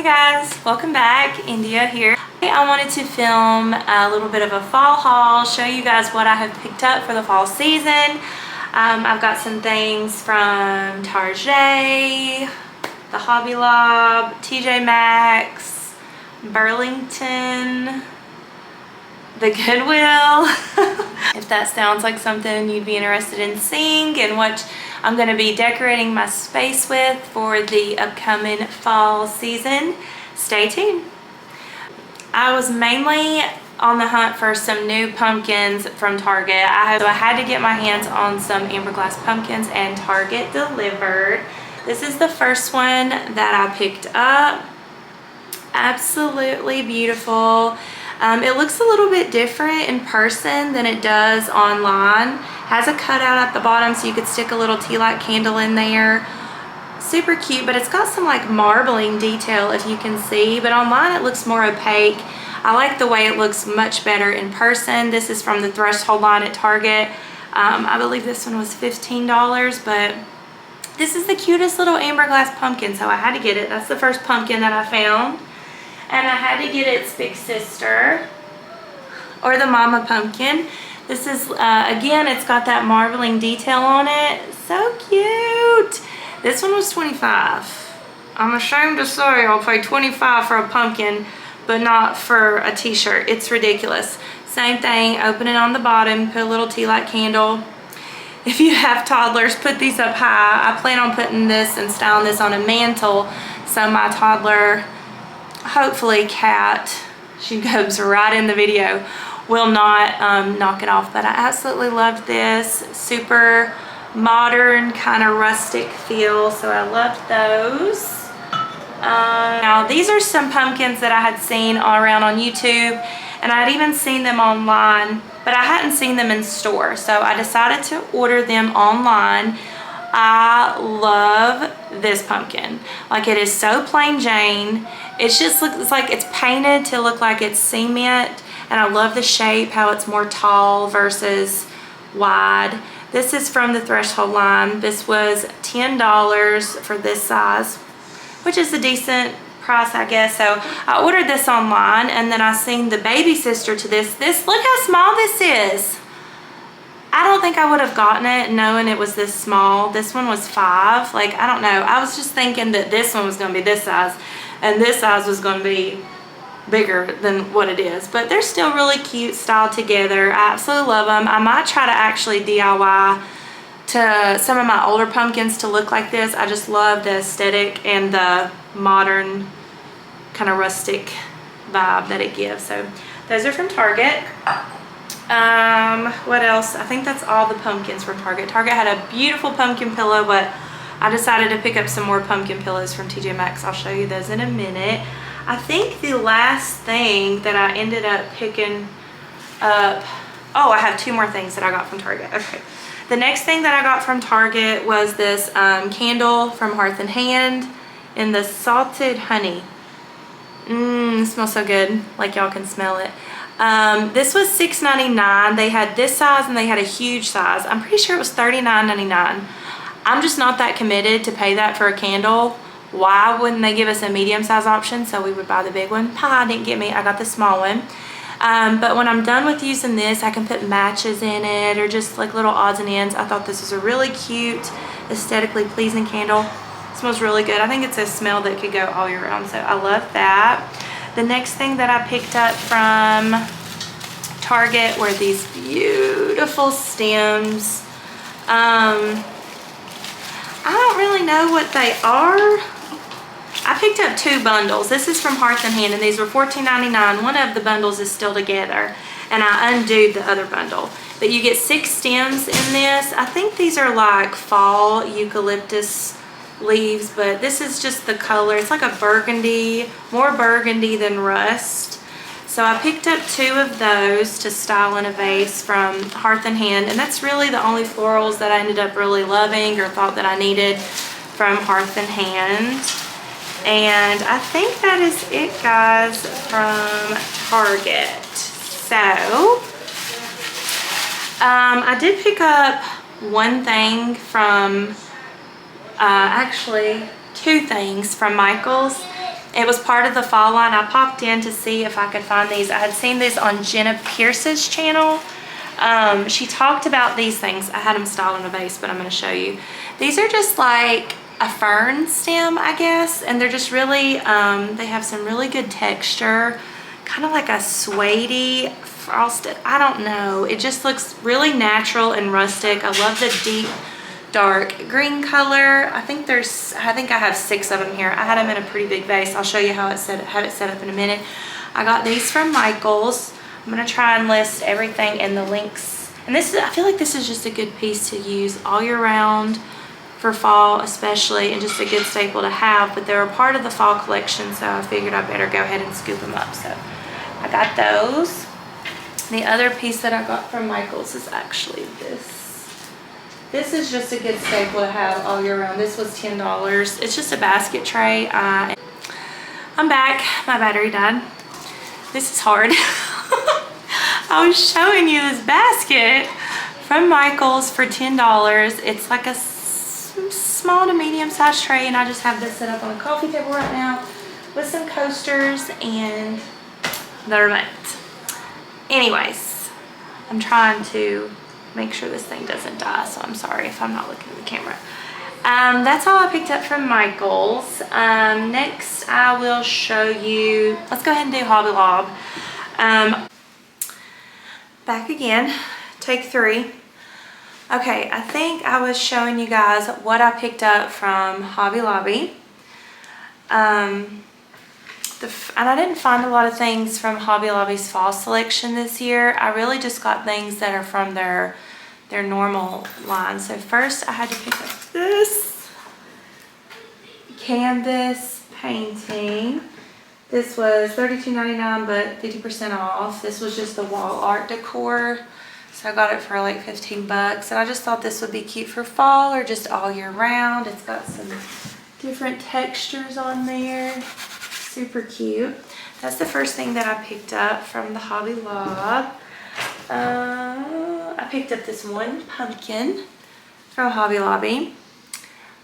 Hey guys, welcome back. India here. I wanted to film a little bit of a fall haul, show you guys what I have picked up for the fall season. I've got some things from Target, the Hobby Lobby, TJ Maxx, Burlington, the Goodwill. If that sounds like something you'd be interested in seeing and what I'm going to be decorating my space with for the upcoming fall season, stay tuned. I was mainly on the hunt for some new pumpkins from Target. So I had to get my hands on some amber glass pumpkins, and Target delivered. This is the first one that I picked up. Absolutely beautiful. It looks a little bit different in person than it does online. Has a cutout at the bottom so you could stick a little tea light candle in there. Super cute, but it's got some like marbling detail if you can see, but online it looks more opaque. I like the way it looks much better in person. This is from the Threshold line at Target. I believe this one was $15, but this is the cutest little amber glass pumpkin, so I had to get it. That's the first pumpkin that I found. And I had to get its big sister, or the mama pumpkin. This is, again, it's got that marbling detail on it. So cute. This one was $25. I'm ashamed to say I'll pay $25 for a pumpkin, but not for a t-shirt. It's ridiculous. Same thing, open it on the bottom, put a little tea light candle. If you have toddlers, put these up high. I plan on putting this and styling this on a mantle so my toddler, hopefully Kat, she goes right in the video, will not knock it off. But I absolutely loved this. Super modern, kind of rustic feel, so I loved those. Now these are some pumpkins that I had seen all around on YouTube, and I had even seen them online, but I hadn't seen them in store, so I decided to order them online. I love this pumpkin. Like, it is so plain Jane. It's just looks like it's painted to look like it's cement, and I love the shape, how it's more tall versus wide. This is from the Threshold line. This was $10 for this size, which is a decent price, I guess. So I ordered this online, and then I seen the baby sister to this. Look how small this is. I don't think I would have gotten it knowing it was this small. This one was $5. Like, I don't know. I was just thinking that this one was going to be this size, and this size was going to be bigger than what it is. But they're still really cute, styled together. I absolutely love them. I might try to actually DIY to some of my older pumpkins to look like this. I just love the aesthetic and the modern kind of rustic vibe that it gives. So those are from Target. What else? I think that's all the pumpkins from Target. Target had a beautiful pumpkin pillow, but I decided to pick up some more pumpkin pillows from TJ Maxx. I'll show you those in a minute. I think the last thing that I ended up picking up, oh, I have two more things that I got from Target. Okay. The next thing that I got from Target was this candle from Hearth and Hand in the salted honey. It smells so good, like y'all can smell it. This was $6.99. They had this size and they had a huge size. I'm pretty sure it was $39.99. I'm just not that committed to pay that for a candle. Why wouldn't they give us a medium size option so we would buy the big one? Pie didn't get me. I got the small one. But when I'm done with using this, I can put matches in it or just like little odds and ends. I thought this was a really cute, aesthetically pleasing candle. It smells really good. I think it's a smell that could go all year round, so I love that. The next thing that I picked up from Target were these beautiful stems. I don't really know what they are. I picked up two bundles. This is from Hearth and Hand, and these were $14.99. One of the bundles is still together, and I undid the other bundle. But you get 6 stems in this. I think these are like fall eucalyptus leaves, but this is just the color. It's like a burgundy, more burgundy than rust. So I picked up 2 of those to style in a vase from Hearth and Hand, and that's really the only florals that I ended up really loving or thought that I needed from Hearth and Hand. And I think that is it, guys, from Target. So I did pick up one thing from actually 2 things from Michael's. It was part of the fall line. I popped in to see if I could find these. I had seen these on Jenna Pierce's channel. She talked about these things. I had them styled in a vase, but I'm going to show you. These are just like a fern stem, I guess, and they're just really, they have some really good texture, kind of like a suede frosted, I don't know. It just looks really natural and rustic. I love the deep dark green color. I think I have 6 of them here. I had them in a pretty big vase. I'll show you how have it set up in a minute. I got these from Michael's. I'm gonna try and list everything in the links. And I feel like this is just a good piece to use all year round for fall especially, and just a good staple to have. But they're a part of the fall collection, so I figured I better go ahead and scoop them up. So I got those. The other piece that I got from Michael's is actually this. This is just a good staple to have all year round. This was $10. It's just a basket tray. I'm back. My battery died. This is hard. I was showing you this basket from Michael's for $10. It's like a small to medium sized tray, and I just have this set up on the coffee table right now with some coasters and the remote. Anyways, I'm trying to make sure this thing doesn't die, so I'm sorry if I'm not looking at the camera. That's all I picked up from Michael's. Next I will show you, let's go ahead and do Hobby Lob. Back again, take 3. Okay, I think I was showing you guys what I picked up from Hobby Lobby. And I didn't find a lot of things from Hobby Lobby's fall selection this year. I really just got things that are from their normal line. So first I had to pick up this canvas painting. This was $32.99 but 50% off. This was just the wall art decor. So I got it for like 15 bucks. And I just thought this would be cute for fall or just all year round. It's got some different textures on there. Super cute. That's the first thing that I picked up from the Hobby Lob. I picked up this one pumpkin from Hobby Lobby.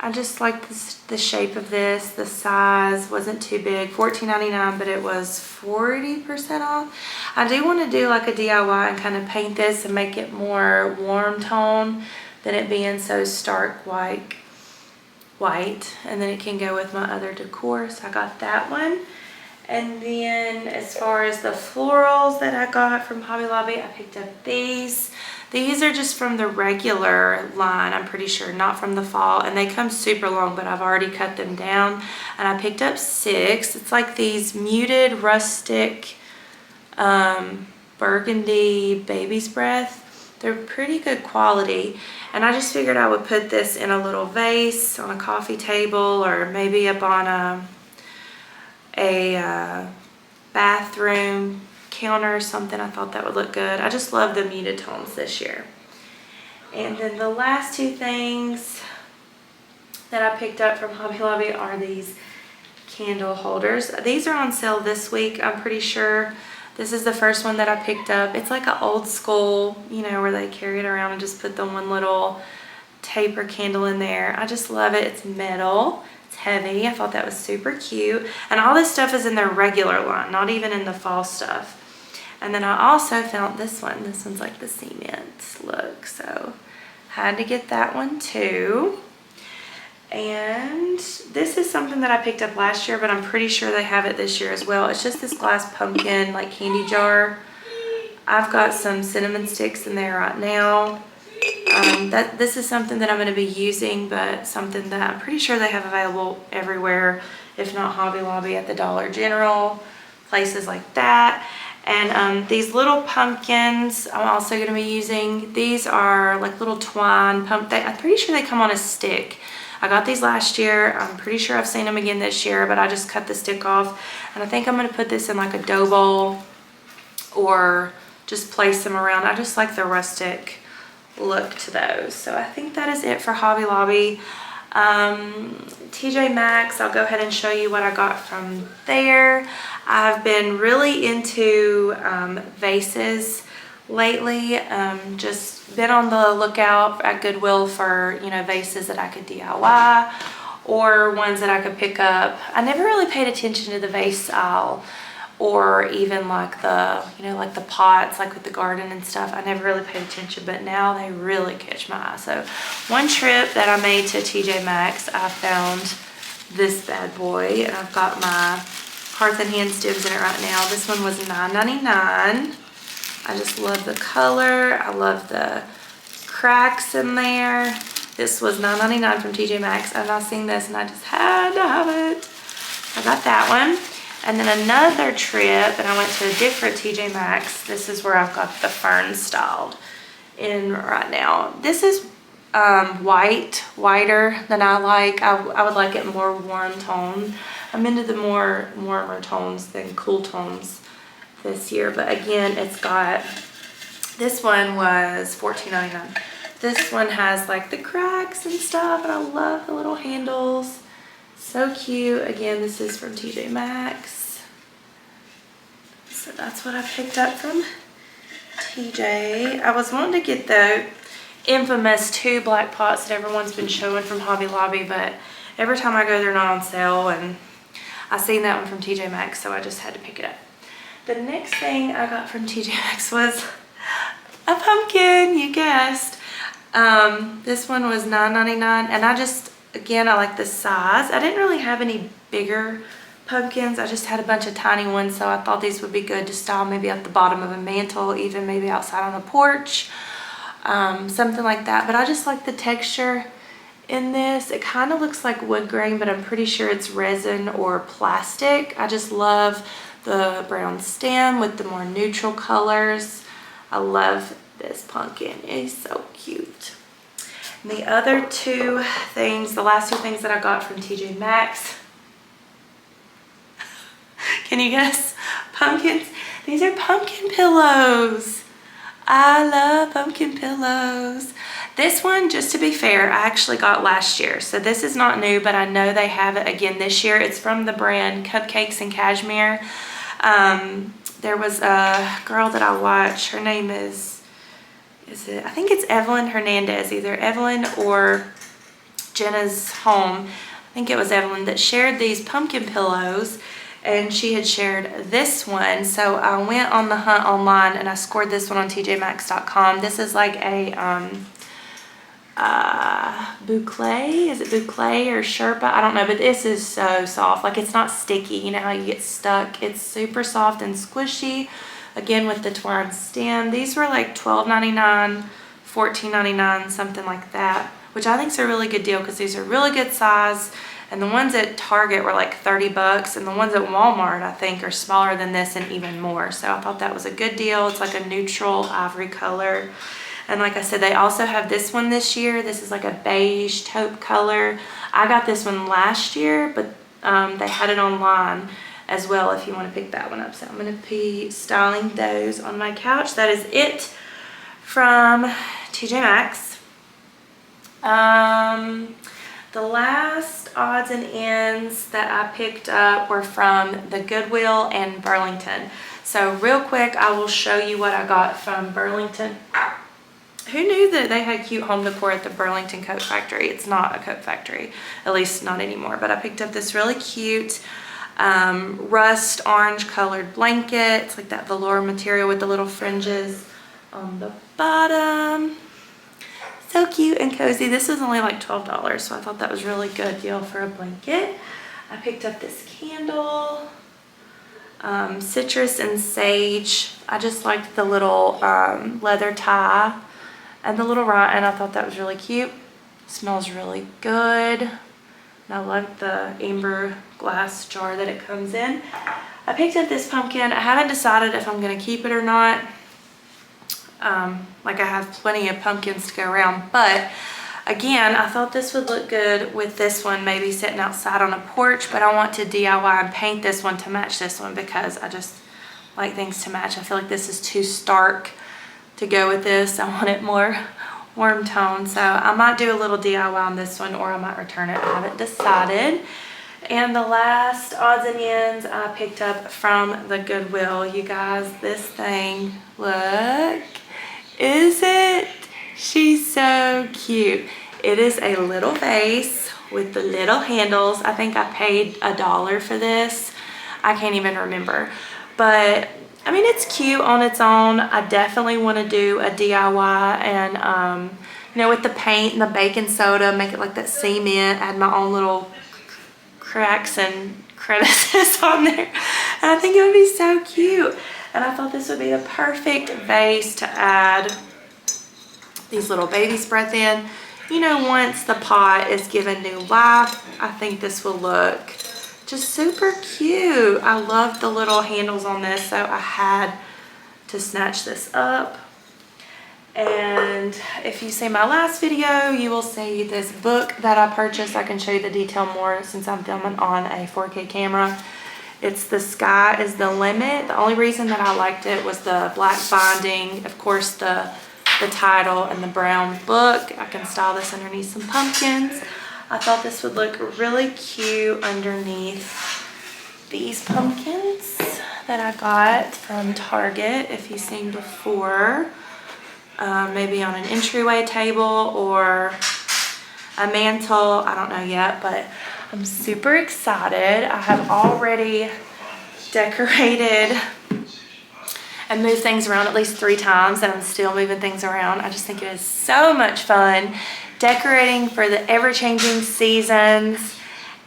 I just like the shape of this. The size wasn't too big. $14.99, but it was 40% off. I do want to do like a DIY and kind of paint this and make it more warm tone than it being so stark white. And then it can go with my other decor. So I got that one. And then as far as the florals that I got from Hobby Lobby, I picked up these. These are just from the regular line, I'm pretty sure, not from the fall. And they come super long, but I've already cut them down. And I picked up 6. It's like these muted rustic burgundy baby's breath. They're pretty good quality. And I just figured I would put this in a little vase on a coffee table or maybe up on a bathroom counter or something. I thought that would look good. I just love the muted tones this year. And then the last 2 things that I picked up from Hobby Lobby are these candle holders. These are on sale this week, I'm pretty sure. This is the first one that I picked up. It's like an old school, you know, where they carry it around and just put the one little taper candle in there. I just love it. It's metal. It's heavy. I thought that was super cute. And all this stuff is in their regular line, not even in the fall stuff. And then I also found this one. This one's like the cement look. So had to get that one too. And this is something that I picked up last year, but I'm pretty sure they have it this year as well. It's just this glass pumpkin like candy jar. I've got some cinnamon sticks in there right now. This is something that I'm going to be using, but something that I'm pretty sure they have available everywhere, if not Hobby Lobby, at the Dollar General, places like that. And these little pumpkins I'm also going to be using. These are like little twine I'm pretty sure they come on a stick. I got these last year. I'm pretty sure I've seen them again this year, but I just cut the stick off. And I think I'm going to put this in like a dough bowl or just place them around. I just like the rustic look to those. So I think that is it for Hobby Lobby. TJ Maxx, I'll go ahead and show you what I got from there. I've been really into vases lately. Just been on the lookout at Goodwill for, you know, vases that I could DIY or ones that I could pick up. I never really paid attention to the vase style, or even like the, you know, like the pots, like with the garden and stuff. I never really paid attention, but now they really catch my eye. So one trip that I made to TJ Maxx, I found this bad boy, and I've got my Hearth and Hand stems in it right now. This one was $9.99. I just love the color. I love the cracks in there. This was $9.99 from TJ Maxx, and I've seen this and I just had to have it. I got that one. And then another trip, and I went to a different TJ Maxx. This is where I've got the fern styled in right now. This is whiter than I like. I would like it more warm tone. I'm into the more warmer tones than cool tones this year. But again, it's got, this one was $14.99. This one has like the cracks and stuff, and I love the little handles. So cute. Again, this is from TJ Maxx. So that's what I picked up from TJ. I was wanting to get the infamous 2 black pots that everyone's been showing from Hobby Lobby, but every time I go, they're not on sale, and I seen that one from TJ Maxx, so I just had to pick it up. The next thing I got from TJ Maxx was a pumpkin, you guessed. This one was $9.99, and I just, again, I like the size. I didn't really have any bigger pumpkins. I just had a bunch of tiny ones, so I thought these would be good to style maybe at the bottom of a mantle, even maybe outside on a porch, something like that. But I just like the texture in this. It kind of looks like wood grain, but I'm pretty sure it's resin or plastic. I just love the brown stem with the more neutral colors. I love this pumpkin. It's so cute. And the other two things, the last 2 things that I got from TJ Maxx, can you guess? Pumpkins. These are pumpkin pillows. I love pumpkin pillows. This one, just to be fair, I actually got last year. So this is not new, but I know they have it again this year. It's from the brand Cupcakes and Cashmere. There was a girl that I watch. Her name is it? I think it's Evelyn Hernandez, either Evelyn or Jenna's Home. I think it was Evelyn that shared these pumpkin pillows, and she had shared this one. So I went on the hunt online and I scored this one on tjmaxx.com. This is like a boucle. Is it boucle or Sherpa? I don't know, but this is so soft. Like, it's not sticky. You know how you get stuck? It's super soft and squishy. Again, with the twine stem. These were like $12.99, $14.99, something like that, which I think is a really good deal because these are really good size. And the ones at Target were like 30 bucks, and the ones at Walmart, I think, are smaller than this and even more. So I thought that was a good deal. It's like a neutral ivory color. And like I said, they also have this one this year. This is like a beige taupe color. I got this one last year, but they had it online as well if you want to pick that one up. So I'm going to be styling those on my couch. That is it from TJ Maxx. The last odds and ends that I picked up were from the Goodwill and Burlington. So real quick, I will show you what I got from Burlington. Who knew that they had cute home decor at the Burlington Coat Factory? It's not a coat factory, at least not anymore. But I picked up this really cute rust orange colored blanket. It's like that velour material with the little fringes on the bottom. So cute and cozy. This was only like $12, so I thought that was a really good deal for a blanket. I picked up this candle, citrus and sage. I just liked the little leather tie and the little rind, and I thought that was really cute. Smells really good. And I like the amber glass jar that it comes in. I picked up this pumpkin. I haven't decided if I'm gonna keep it or not. Like, I have plenty of pumpkins to go around, but again, I thought this would look good with this one, maybe sitting outside on a porch, but I want to DIY and paint this one to match this one because I just like things to match. I feel like this is too stark to go with this. I want it more warm tone, so I might do a little DIY on this one, or I might return it. I haven't decided. And the last odds and ends I picked up from the Goodwill. You guys, this thing, look, is it? She's so cute. It is a little vase with the little handles. I think I paid $1 for this. I can't even remember. But I mean, it's cute on its own. I definitely want to do a DIY and you know, with the paint and the baking soda, make it like that cement, add my own little cracks and crevices on there. And I think it would be so cute. And I thought this would be the perfect vase to add these little baby's breath in. You know, once the pot is given new life, I think this will look just super cute. I love the little handles on this, so I had to snatch this up. And if you see my last video, you will see this book that I purchased. I can show you the detail more since I'm filming on a 4K camera. It's The Sky is the Limit. The only reason that I liked it was the black binding, of course the title, and the brown book. I can style this underneath some pumpkins. I thought this would look really cute underneath these pumpkins that I got from Target, if you've seen before. Maybe on an entryway table or a mantle. I don't know yet, but I'm super excited. I have already decorated and moved things around at least 3 times, and I'm still moving things around. I just think it is so much fun decorating for the ever-changing seasons,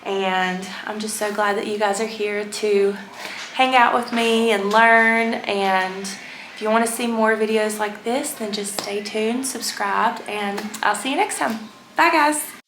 and I'm just so glad that you guys are here to hang out with me and learn. And if you want to see more videos like this, then just stay tuned, subscribe, and I'll see you next time. Bye guys.